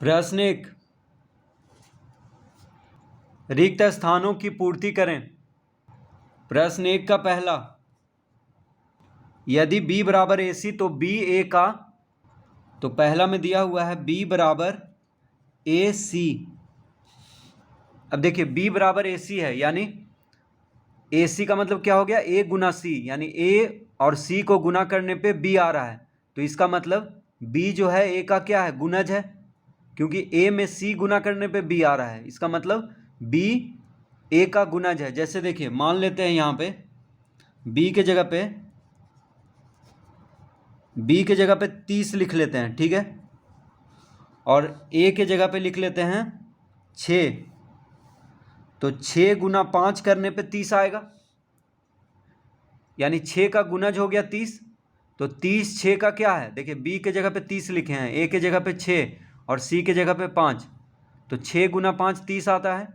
प्रश्न 1, रिक्त स्थानों की पूर्ति करें। प्रश्न 1 का पहला, यदि b बराबर AC तो b a का, तो पहला में दिया हुआ है b बराबर AC। अब देखिए b बराबर AC है, यानी AC का मतलब क्या हो गया, a गुना c, यानी a और c को गुना करने पे b आ रहा है। तो इसका मतलब b जो है a का क्या है, गुणज है, क्योंकि a में c गुना करने पे b आ रहा है। इसका मतलब b a का गुणज है। जैसे देखिए मान लेते हैं यहाँ पे b के जगह पे 30 लिख लेते हैं, ठीक है, और a के जगह पे लिख लेते हैं 6। तो 6 गुना 5 करने पे 30 आएगा, यानी 6 का गुणज हो गया 30। तो 30 6 का क्या है, देखिए b के जगह पे 30 लिखे हैं, a के जगह पे 6 और c के जगह पे 5। तो 6 गुना 5 30 आता है।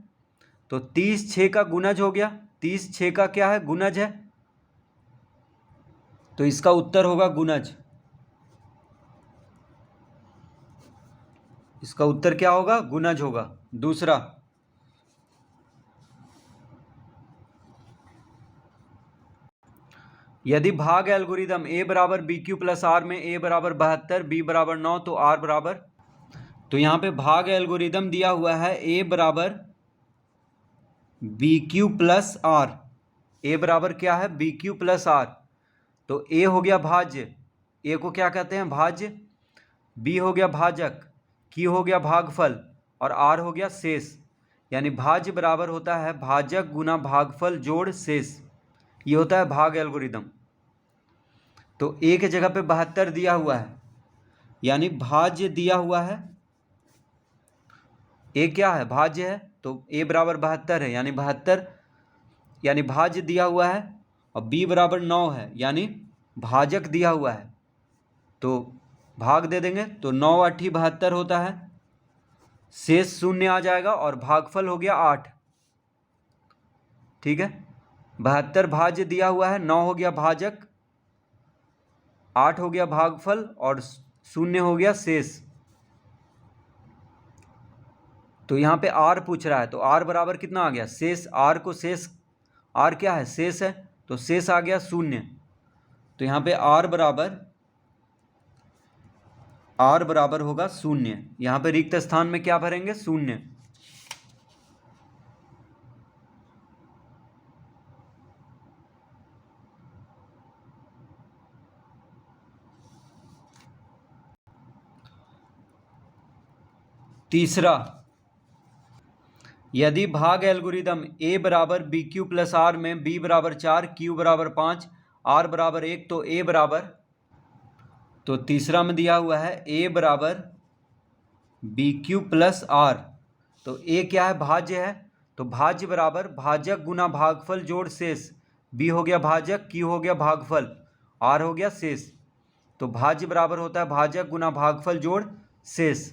तो 30 6 का गुणज हो गया, 30 6 का क्या है, गुणज है। तो इसका उत्तर होगा गुणज। इसका उत्तर क्या होगा, गुणज होगा। दूसरा, यदि भाग एल्गोरिदम a बराबर BQ प्लस R में a बराबर 72, b बराबर 9 तो r बराबर, तो यहाँ पे भाग एल्गोरिदम दिया हुआ है a बराबर BQ प्लस R। a बराबर क्या है, BQ प्लस R। तो a हो गया भाज्य, a को क्या कहते हैं, भाज्य। b हो गया भाजक, q हो गया भागफल, और r हो गया शेष। यानी भाज्य बराबर होता है भाजक गुना भागफल जोड़ शेष। ये होता है भाग एल्गोरिदम। तो a के जगह पे 72 दिया हुआ है, यानी भाज्य दिया हुआ है। a क्या है, भाज्य है, तो a बराबर 72 है, यानी 72, यानी भाज्य दिया हुआ है। और b बराबर 9 है, यानी भाजक दिया हुआ है। तो भाग दे देंगे, तो 9 8 72 होता है, शेष शून्य आ जाएगा और भागफल हो गया 8। ठीक है, 72 भाज्य दिया हुआ है, 9 हो गया भाजक, 8 हो गया भागफल और शून्य हो गया शेष। तो यहाँ पे r पूछ रहा है, तो r बराबर कितना आ गया, शेष। r को शेष, r क्या है, शेष है, तो शेष आ गया शून्य। तो यहाँ पे r बराबर होगा शून्य। यहाँ पे रिक्त स्थान में क्या भरेंगे, शून्य। तीसरा, यदि भाग एल्गोरिदम a बराबर BQ प्लस R में b बराबर 4, q बराबर 5, r बराबर 1 तो a बराबर, तो तीसरा में दिया हुआ है a बराबर BQ प्लस R। तो a क्या है, भाज्य है, तो भाज्य बराबर भाजक गुना भागफल जोड़ शेष। b हो गया भाजक, q हो गया भागफल, r हो गया शेष। तो भाज्य बराबर होता है भाजक गुना भागफल जोड़ शेष।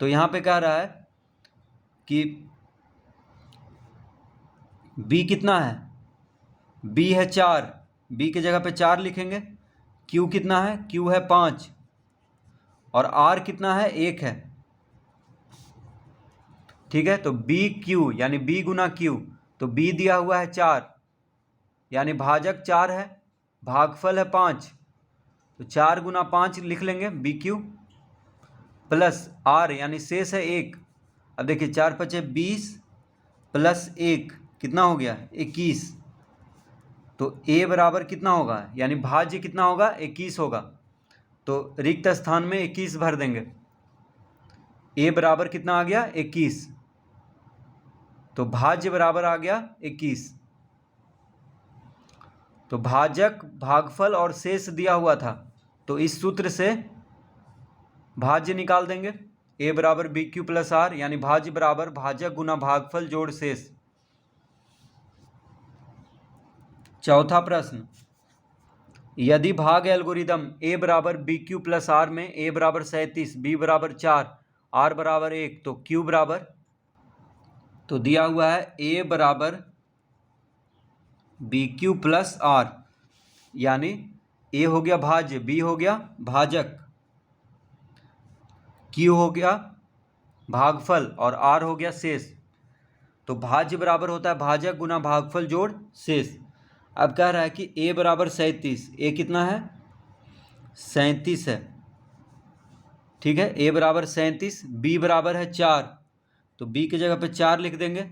तो यहाँ पे कह रहा है कि b कितना है, b है 4, b की जगह पे 4 लिखेंगे। q कितना है, q है 5, और r कितना है, 1 है। ठीक है, तो बी क्यू यानी b गुना q, तो b दिया हुआ है 4, यानी भाजक 4 है, भागफल है 5, तो 4 गुना 5 लिख लेंगे बी क्यू, प्लस r यानी शेष है 1। अब देखिए 4 5 20 प्लस 1 कितना हो गया, 21। तो a बराबर कितना होगा, यानी भाज्य कितना होगा, 21 होगा। तो रिक्त स्थान में 21 भर देंगे। a बराबर कितना आ गया, 21। तो भाज्य बराबर आ गया 21। तो भाजक भागफल और शेष दिया हुआ था, तो इस सूत्र से भाज्य निकाल देंगे। a बराबर BQ प्लस R, यानी भाज्य बराबर भाजक गुना भागफल जोड़ शेष। चौथा प्रश्न, यदि भाग एल्गोरिदम a बराबर BQ प्लस R में a बराबर 37, b बराबर 4, r बराबर 1 तो q बराबर, तो दिया हुआ है a बराबर BQ प्लस R, यानी a हो गया भाज्य, b हो गया भाजक, q हो गया भागफल और आर हो गया शेष। तो भाज्य बराबर होता है भाजक गुना भागफल जोड़ शेष। अब कह रहा है कि a बराबर 37, ए कितना है 37 है, ठीक है। a बराबर 37, b बराबर है 4, तो b की जगह पे 4 लिख देंगे।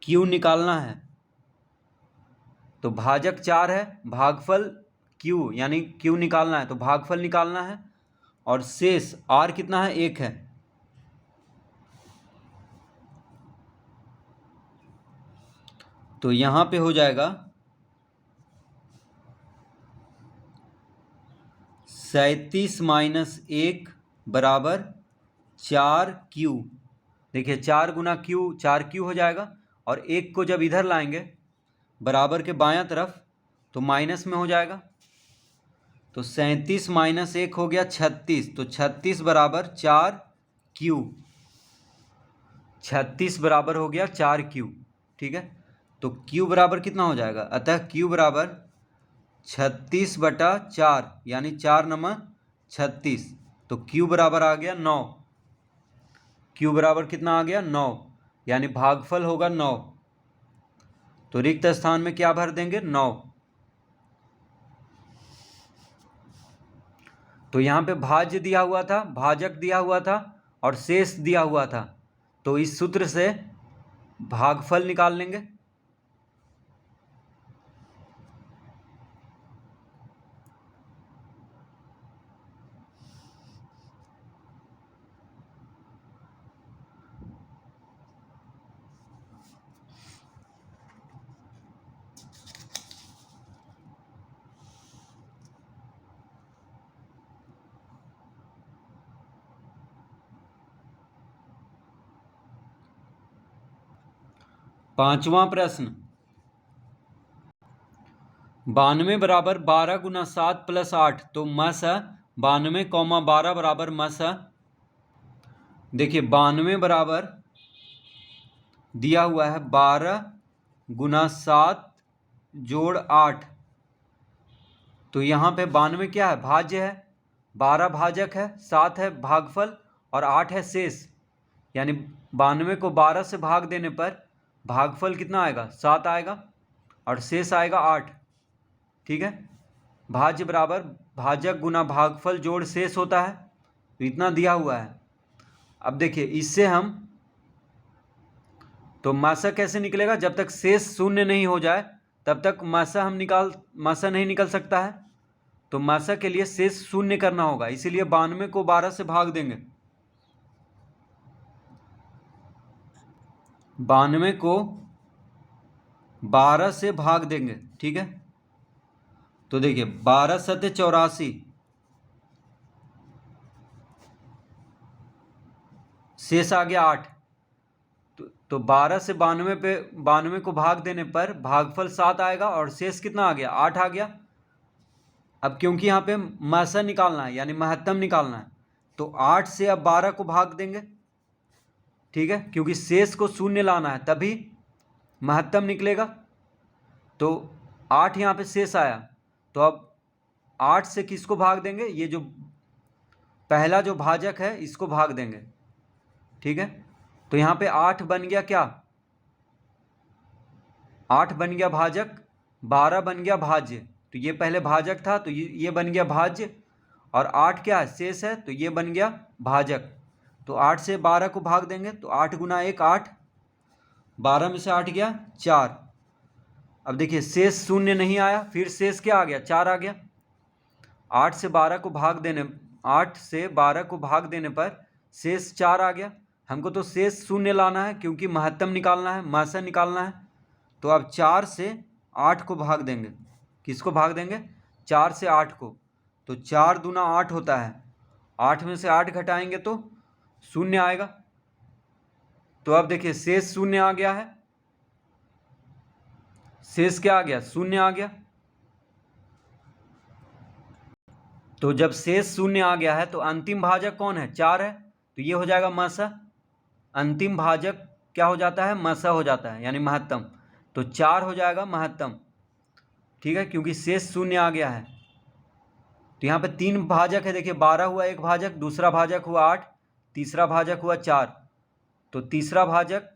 q निकालना है, तो भाजक 4 है, भागफल q यानी q निकालना है, तो भागफल निकालना है, और शेष r कितना है 1 है। तो यहाँ पे हो जाएगा 37 माइनस 1 बराबर 4q। देखिए 4 गुना q 4q हो जाएगा, और 1 को जब इधर लाएंगे बराबर के बायां तरफ तो माइनस में हो जाएगा। तो 37 माइनस 1 हो गया 36, तो 36 बराबर 4q, 36 बराबर हो गया 4q, ठीक है। तो q बराबर कितना हो जाएगा, अतः q बराबर 36/4 यानी 4 नंबर 36, तो q बराबर आ गया 9। q बराबर कितना आ गया 9, यानी भागफल होगा 9। तो रिक्त स्थान में क्या भर देंगे 9। तो यहाँ पे भाज्य दिया हुआ था, भाजक दिया हुआ था और शेष दिया हुआ था, तो इस सूत्र से भागफल निकाल लेंगे। पांचवा प्रश्न, 92 बराबर 12 गुना 7 प्लस 8, तो मस 92, 12 बराबर मस। देखिए 92 बराबर दिया हुआ है 12 गुना 7 जोड़ 8, तो यहाँ पे 92 क्या है भाज्य है, 12 भाजक है, 7 है भागफल और 8 है शेष, यानी 92 को 12 से भाग देने पर भागफल कितना आएगा 7 आएगा और शेष आएगा 8, ठीक है। भाज्य बराबर भाजक गुना भागफल जोड़ शेष होता है, तो इतना दिया हुआ है। अब देखिए इससे हम तो मासा कैसे निकलेगा, जब तक शेष शून्य नहीं हो जाए तब तक मासा मासा नहीं निकल सकता है। तो मासा के लिए शेष शून्य करना होगा, इसीलिए 92 को 12 से भाग देंगे। 92 को 12 से भाग देंगे, ठीक है। तो देखिए 12 सत्य 84, शेष आ गया 8, तो 12 से 92 को भाग देने पर भागफल 7 आएगा और शेष कितना आ गया 8 आ गया। अब क्योंकि यहाँ पे मासा निकालना है यानी महत्तम निकालना है, तो 8 से अब 12 को भाग देंगे, ठीक है, क्योंकि शेष को शून्य लाना है तभी महत्तम निकलेगा। तो 8 यहाँ पे शेष आया, तो अब 8 से किसको भाग देंगे, ये जो पहला जो भाजक है इसको भाग देंगे, ठीक है। तो यहाँ पे 8 बन गया क्या, 8 बन गया भाजक, 12 बन गया भाज्य, तो ये पहले भाजक था तो ये बन गया भाज्य, और 8 क्या है शेष है, तो ये बन गया भाजक। तो 8 से 12 को भाग देंगे, तो 8 गुना 1 8, 12 में से 8 गया 4। अब देखिए शेष शून्य नहीं आया, फिर शेष क्या आ गया 4 आ गया। 8 से 12 को भाग देने पर शेष 4 आ गया। हमको तो शेष शून्य लाना है क्योंकि महत्तम निकालना है, मासा निकालना है। तो अब 4 से 8 को भाग देंगे, किसको भाग देंगे 4 से 8 को, तो 4 दूना 8 होता है, 8 में से 8 घटाएंगे तो शून्य आएगा। तो अब देखिए शेष शून्य आ गया है, शेष क्या आ गया शून्य आ गया। तो जब शेष शून्य आ गया है तो अंतिम भाजक कौन है 4 है, तो ये हो जाएगा मासा। अंतिम भाजक क्या हो जाता है मासा हो जाता है यानी महत्तम, तो 4 हो जाएगा महत्तम, ठीक है, क्योंकि शेष शून्य आ गया है। तो यहाँ पे 3 भाजक है, देखिए 12 हुआ एक भाजक, दूसरा भाजक हुआ 8, तीसरा भाजक हुआ 4, तो तीसरा भाजक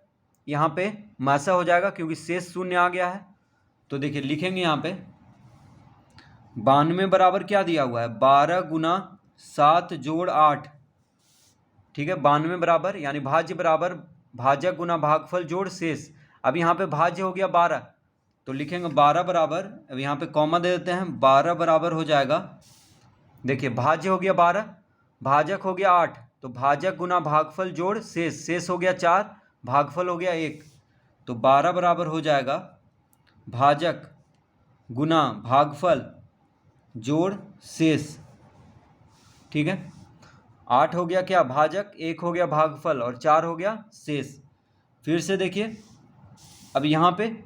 यहाँ पे मासा हो जाएगा क्योंकि शेष शून्य आ गया है। तो देखिए लिखेंगे यहाँ पे 92 बराबर क्या दिया हुआ है, 12 गुना 7 जोड़ 8, ठीक है। 92 बराबर यानी भाज्य बराबर भाजक गुना भागफल जोड़ शेष। अब यहाँ पे भाज्य हो गया 12, तो लिखेंगे 12 बराबर, अब यहाँ पे कॉमा दे देते हैं, 12 बराबर हो जाएगा, देखिए भाज्य हो गया 12, भाजक हो गया 8, तो भाजक गुना भागफल जोड़ शेष, शेष हो गया 4, भागफल हो गया 1, तो 12 बराबर हो जाएगा भाजक गुना भागफल जोड़ शेष, ठीक है। 8 हो गया क्या भाजक, 1 हो गया भागफल और 4 हो गया शेष। फिर से देखिए अब यहाँ पे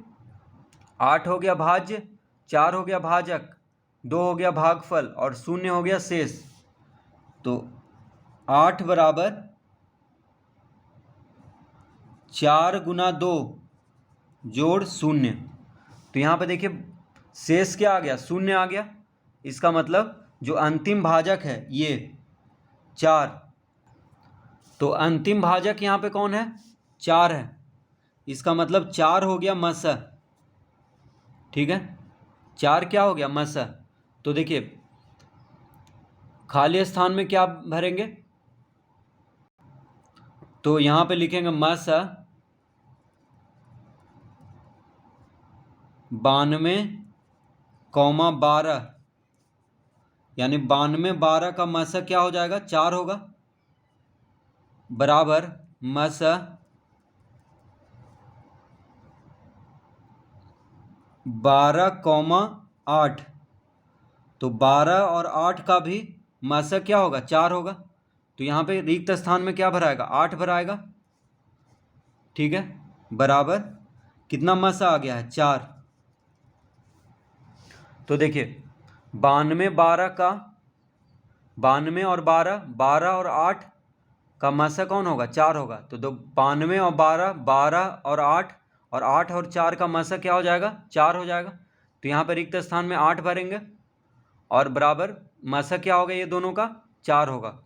8 हो गया भाज्य, 4 हो गया भाजक, 2 हो गया भागफल और 0 हो गया शेष। तो 8 बराबर 4 गुना 2 जोड़ 0, तो यहाँ पे देखिए शेष क्या आ गया, 0 आ गया। इसका मतलब जो अंतिम भाजक है ये 4, तो अंतिम भाजक यहाँ पे कौन है, 4 है। इसका मतलब 4 हो गया मस, ठीक है, 4 क्या हो गया मस। तो देखिए खाली स्थान में क्या भरेंगे, तो यहाँ पे लिखेंगे मस 92,12, यानी 92/12 का मस क्या हो जाएगा, 4 होगा, बराबर मस 12,8, तो 12 और 8 का भी मस क्या होगा, 4 होगा। तो यहाँ पे रिक्त स्थान में क्या भराएगा, 8 भराएगा, ठीक है, बराबर कितना मस आ गया है, 4। तो देखिए 92/12 का 92 और 12, 12 और 8 का मसा कौन होगा, 4 होगा। तो 92 और 12, 12 और 8, और 8 और 4 का मसा क्या हो जाएगा, 4 हो जाएगा। तो यहाँ पर रिक्त स्थान में 8 भरेंगे और बराबर मसा क्या होगा, ये दोनों का 4 होगा,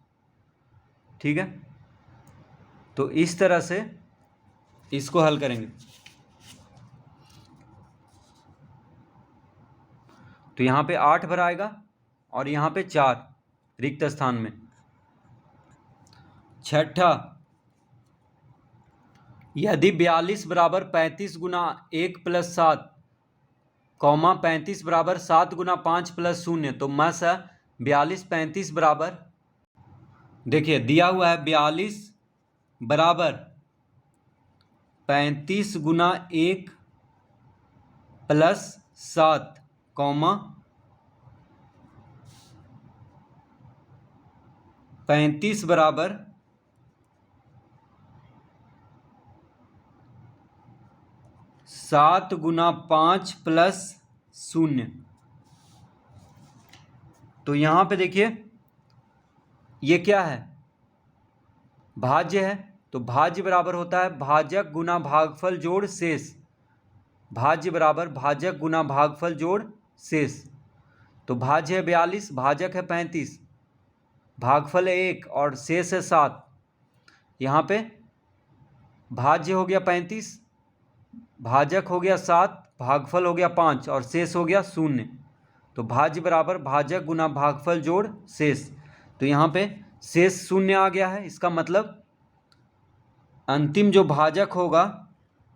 ठीक है। तो इस तरह से इसको हल करेंगे। तो यहाँ पे 8 भराएगा और यहाँ पे 4 रिक्त स्थान में। छठा, यदि 42 बराबर 35 गुना 1 प्लस 7, कौमा 35 बराबर 7 गुना 5 प्लस 0, तो मस 42 35 बराबर, देखिए दिया हुआ है 42 बराबर 35 गुना 1 प्लस 7, कौमा 35 बराबर 7 गुना 5 प्लस 0। तो यहाँ पे देखिए ये क्या है, भाज्य है, तो भाज्य बराबर होता है भाजक गुना भागफल जोड़ शेष, भाज्य बराबर भाजक गुना भागफल जोड़ शेष। तो भाज्य है 42, भाजक है 35, भागफल है 1 और शेष है 7। यहाँ पे भाज्य हो गया 35, भाजक हो गया 7, भागफल हो गया 5 और शेष हो गया 0। तो भाज्य बराबर भाजक गुना भागफल जोड़ शेष। तो यहाँ पे शेष 0 आ गया है, इसका मतलब अंतिम जो भाजक होगा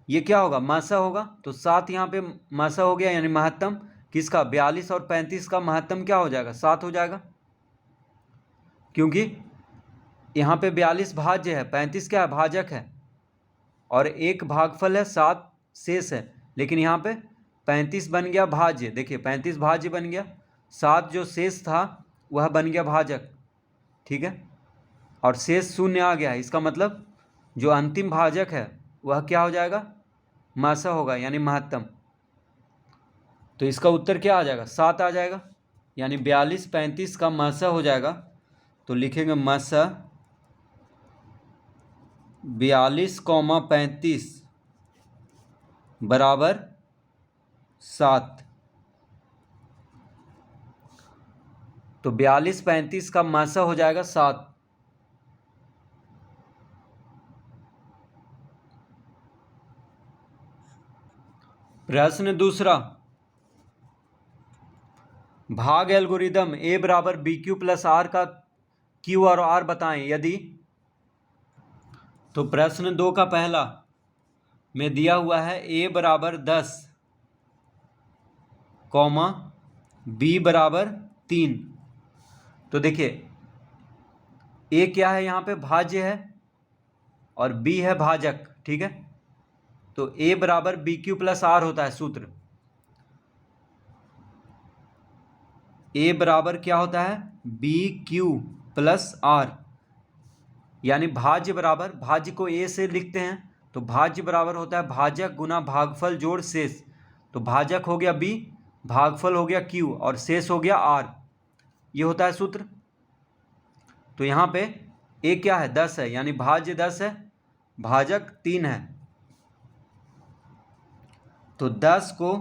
ये क्या होगा, मासा होगा। तो 7 यहाँ पे मासा हो गया, यानी महत्तम किसका, 42 और 35 का महत्तम क्या हो जाएगा, 7 हो जाएगा, क्योंकि यहाँ पे 42 भाज्य है, 35 क्या है, भाजक है, और 1 भागफल है, 7 शेष है। लेकिन यहाँ पे 35 बन गया भाज्य, देखिए 35 भाज्य बन गया, 7 जो शेष था वह बन गया भाजक, ठीक है, और शेष 0 आ गया है। इसका मतलब जो अंतिम भाजक है वह क्या हो जाएगा, मासा होगा, यानी महत्तम। तो इसका उत्तर क्या आ जाएगा, 7 आ जाएगा, यानी 42 35 का मासा हो जाएगा। तो लिखेंगे मासा 42,35 बराबर 7। तो 42 35 का मासा हो जाएगा 7। प्रश्न दूसरा, भाग एल्गोरिदम ए बराबर बी क्यू प्लस आर का क्यू और आर बताएं यदि। तो प्रश्न 2 का पहला में दिया हुआ है ए बराबर 10 कॉमा बी बराबर 3। तो देखिए ए क्या है, यहाँ पे भाज्य है और बी है भाजक, ठीक है। तो ए बराबर बी क्यू प्लस आर होता है सूत्र। ए बराबर क्या होता है, बी क्यू प्लस आर, यानी भाज्य बराबर, भाज्य को ए से लिखते हैं तो भाज्य बराबर होता है भाजक गुना भागफल जोड़ शेष। तो भाजक हो गया बी, भागफल हो गया क्यू और शेष हो गया आर, ये होता है सूत्र। तो यहाँ पे ए क्या है, 10 है, यानी भाज्य 10 है, भाजक 3 है। तो 10 को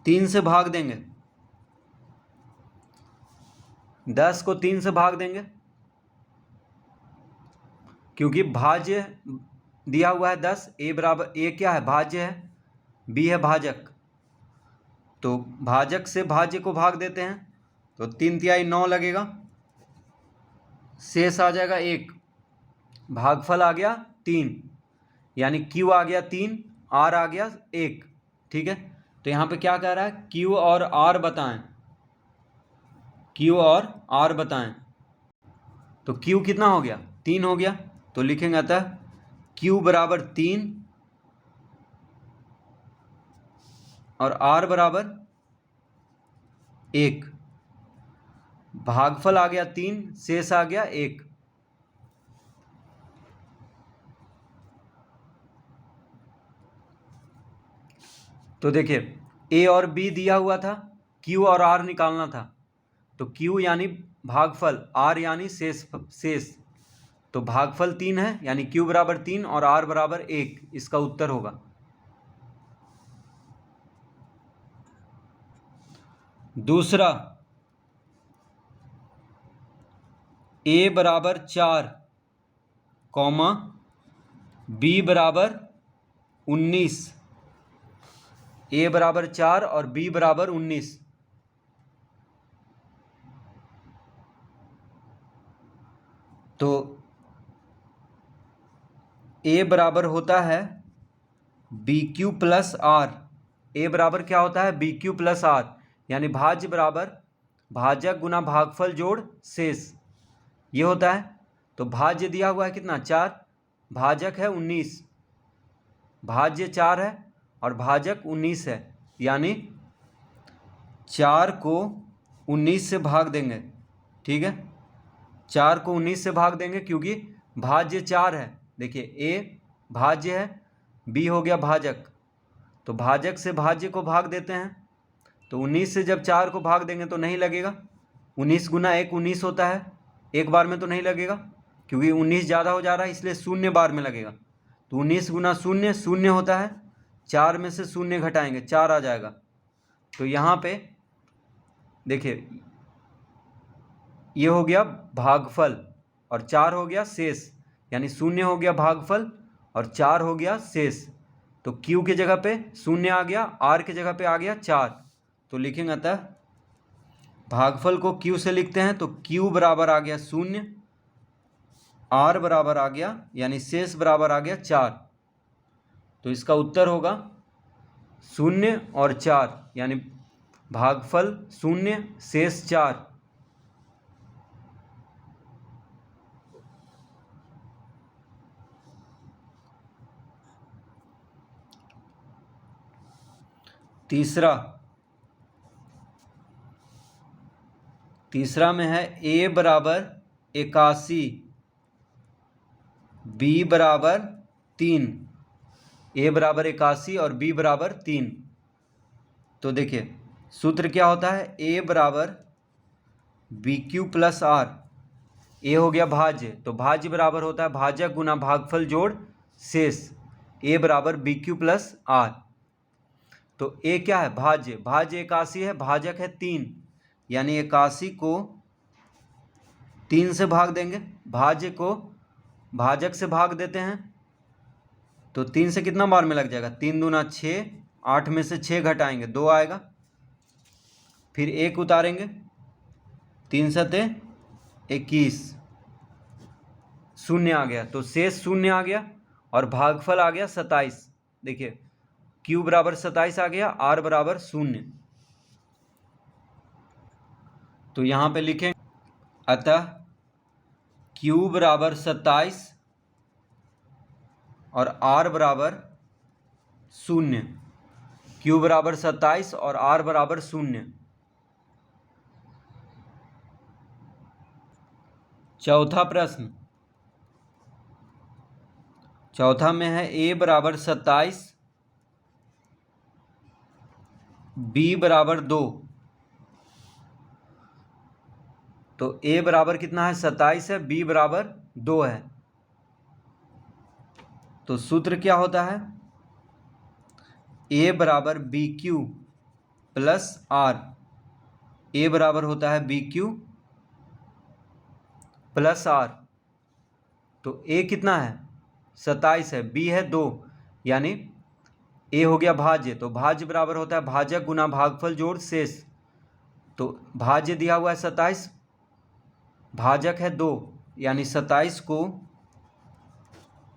3 से भाग देंगे, 10 को 3 से भाग देंगे क्योंकि भाज्य दिया हुआ है 10। ए बराबर, ए क्या है, भाज्य है, बी है भाजक, तो भाजक से भाज्य को भाग देते हैं तो 3 तिहाई 9 लगेगा, शेष आ जाएगा 1, भागफल आ गया 3, यानी क्यू आ गया 3, आर आ गया 1, ठीक है। तो यहाँ पे क्या कह रहा है, क्यू और आर बताएं, क्यू और आर बताएं। तो क्यू कितना हो गया, 3 हो गया, तो लिखेंगे अतः क्यू बराबर 3 और आर बराबर 1, भागफल आ गया 3, शेष आ गया 1। तो देखिए ए और बी दिया हुआ था, क्यू और आर निकालना था। तो क्यू यानी भागफल, आर यानी शेष। तो भागफल 3 है, यानी क्यू बराबर 3 और आर बराबर 1, इसका उत्तर होगा। दूसरा, ए बराबर 4 कॉमा बी बराबर 19, ए बराबर 4 और बी बराबर 19। तो ए बराबर होता है बी क्यू प्लस आर, ए बराबर क्या होता है, बी क्यू प्लस आर, यानी भाज्य बराबर भाजक गुना भागफल जोड़ शेष, ये होता है। तो भाज्य दिया हुआ है कितना, 4, भाजक है 19, भाज्य 4 है और भाजक 19 है, यानी 4 को 19 से भाग देंगे, ठीक है। 4 को 19 से भाग देंगे क्योंकि भाज्य 4 है। देखिए ए भाज्य है, बी हो गया भाजक, तो भाजक से भाज्य को भाग देते हैं। तो 19 से जब 4 को भाग देंगे तो नहीं लगेगा, 19 गुना 1 19 होता है, एक बार में तो नहीं लगेगा क्योंकि 19 ज़्यादा हो जा रहा है, इसलिए 0 बार में लगेगा। तो 19 गुना 0 0 होता है, 4 में से 0 घटाएंगे 4 आ जाएगा। तो यहाँ पे देखिए ये हो गया भागफल और 4 हो गया शेष, यानी 0 हो गया भागफल और 4 हो गया शेष। तो Q की जगह पे 0 आ गया, R की जगह पे आ गया 4। तो लिखेंगे अतः भागफल को Q से लिखते हैं तो Q बराबर आ गया 0, R बराबर आ गया, यानी शेष बराबर आ गया 4। तो इसका उत्तर होगा 0 और 4, यानी भागफल 0 शेष 4। तीसरा में है a बराबर 81, b बराबर 3, a बराबर 81 और b बराबर 3। तो देखिए सूत्र क्या होता है, a बराबर बी क्यू प्लस आर, ए हो गया भाज्य, तो भाज्य बराबर होता है भाजक गुना भागफल जोड़ शेष, a बराबर बी क्यू प्लस आर। तो a क्या है, भाज्य, भाज्य 81 है, भाजक है 3, यानी 81 को 3 से भाग देंगे, भाज्य को भाजक से भाग देते हैं तो 3 से कितना बार में लग जाएगा, 3 दूना 6, 8 में से 6 घटाएंगे 2 आएगा, फिर 1 उतारेंगे, 3 सते 21, शून्य आ गया, तो शेष शून्य आ गया और भागफल आ गया 27। देखिए q बराबर 27 आ गया, r बराबर 0। तो यहाँ पे लिखें अतः q बराबर 27 और r बराबर 0। q बराबर 27 और r बराबर 0। चौथा प्रश्न, चौथा में है a बराबर 27, b बराबर 2। तो a बराबर कितना है, 27 है, b बराबर 2 है। तो सूत्र क्या होता है, a बराबर B Q plus r। a बराबर होता है बी क्यू प्लस r। तो a कितना है, 27 है, b है 2, यानी a हो गया भाज्य। तो भाज्य बराबर होता है भाजक गुना भागफल जोड़ शेष। तो भाज्य दिया हुआ है 27, भाजक है 2, यानी 27 को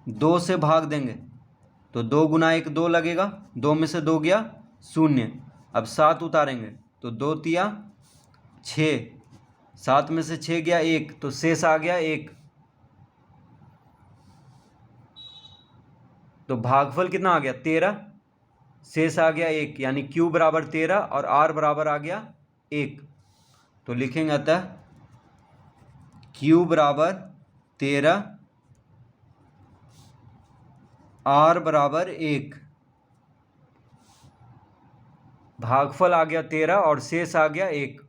2 से भाग देंगे तो 2 गुना 1 2 लगेगा, 2 में से 2 गया 0। अब 7 उतारेंगे तो 2 तिया 6, 7 में से 6 गया 1, तो शेष आ गया 1। तो भागफल कितना आ गया 13, शेष आ गया 1, यानी q बराबर 13 और r बराबर आ गया 1। तो लिखेंगे अतः q बराबर 13, r बराबर 1। भागफल आ गया 13 और शेष आ गया 1।